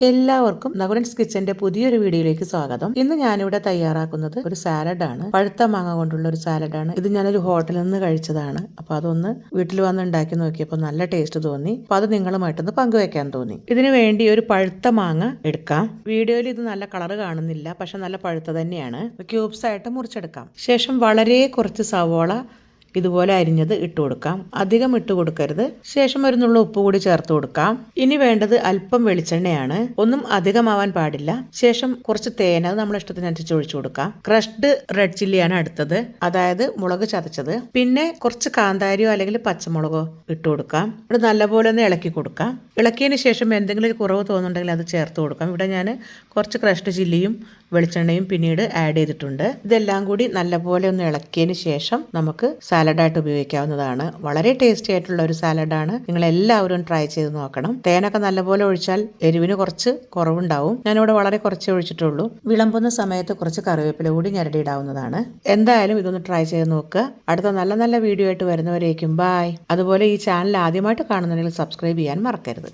എല്ലാവർക്കും നകുലൻസ് കിച്ചന്റെ പുതിയൊരു വീഡിയോയിലേക്ക് സ്വാഗതം. ഇന്ന് ഞാനിവിടെ തയ്യാറാക്കുന്നത് ഒരു സാലഡാണ്. പഴുത്ത മാങ്ങ കൊണ്ടുള്ള ഒരു സാലഡാണ്. ഇത് ഞാനൊരു ഹോട്ടലിൽ നിന്ന് കഴിച്ചതാണ്. അപ്പൊ അതൊന്ന് വീട്ടിൽ വന്ന് ഉണ്ടാക്കി നോക്കിയപ്പോൾ നല്ല ടേസ്റ്റ് തോന്നി. അപ്പൊ അത് നിങ്ങളുമായിട്ടൊന്ന് പങ്കുവെക്കാൻ തോന്നി. ഇതിനു വേണ്ടി ഒരു പഴുത്ത മാങ്ങ എടുക്കാം. വീഡിയോയിൽ ഇത് നല്ല കളർ കാണുന്നില്ല, പക്ഷെ നല്ല പഴുത്ത തന്നെയാണ്. ക്യൂബ്സ് ആയിട്ട് മുറിച്ചെടുക്കാം. ശേഷം വളരെ കുറച്ച് സവോള ഇതുപോലെ അരിഞ്ഞത് ഇട്ട് കൊടുക്കാം. അധികം ഇട്ട് കൊടുക്കരുത്. ശേഷം ഒരു നുള്ള ഉപ്പ് കൂടി ചേർത്ത് കൊടുക്കാം. ഇനി വേണ്ടത് അല്പം വെളിച്ചെണ്ണയാണ്. ഒന്നും അധികമാവാൻ പാടില്ല. ശേഷം കുറച്ച് തേൻ, അത് നമ്മുടെ ഇഷ്ടത്തിനനുസരിച്ച് ഒഴിച്ചു കൊടുക്കാം. ക്രഷ്ഡ് റെഡ് ചില്ലിയാണ് അടുത്തത്, അതായത് മുളക് ചതച്ചത്. പിന്നെ കുറച്ച് കാന്താരിയോ അല്ലെങ്കിൽ പച്ചമുളകോ ഇട്ട് കൊടുക്കാം. ഇവിടെ നല്ലപോലെ ഒന്ന് ഇളക്കി കൊടുക്കാം. ഇളക്കിയതിന് ശേഷം എന്തെങ്കിലും കുറവ് തോന്നുന്നുണ്ടെങ്കിൽ അത് ചേർത്ത് കൊടുക്കാം. ഇവിടെ ഞാൻ കുറച്ച് ക്രഷ്ഡ് ചില്ലിയും വെളിച്ചെണ്ണയും പിന്നീട് ആഡ് ചെയ്തിട്ടുണ്ട്. ഇതെല്ലാം കൂടി നല്ലപോലെ ഒന്ന് ഇളക്കിയതിന് ശേഷം നമുക്ക് സാലഡായിട്ട് ഉപയോഗിക്കാവുന്നതാണ്. വളരെ ടേസ്റ്റി ആയിട്ടുള്ള ഒരു സാലഡാണ്. നിങ്ങൾ എല്ലാവരും ട്രൈ ചെയ്ത് നോക്കണം. തേനൊക്കെ നല്ലപോലെ ഒഴിച്ചാൽ എരിവിന് കുറച്ച് കുറവുണ്ടാവും. ഞാനിവിടെ വളരെ കുറച്ചേ ഒഴിച്ചിട്ടുള്ളൂ. വിളമ്പുന്ന സമയത്ത് കുറച്ച് കറിവേപ്പില കൂടി ഞെരടിയിടാവുന്നതാണ്. എന്തായാലും ഇതൊന്ന് ട്രൈ ചെയ്ത് നോക്കുക. അടുത്ത നല്ല നല്ല വീഡിയോ ആയിട്ട് വരുന്നവരേക്കും ബായ്. അതുപോലെ ഈ ചാനൽ ആദ്യമായിട്ട് കാണുന്നുണ്ടെങ്കിൽ സബ്സ്ക്രൈബ് ചെയ്യാൻ മറക്കരുത്.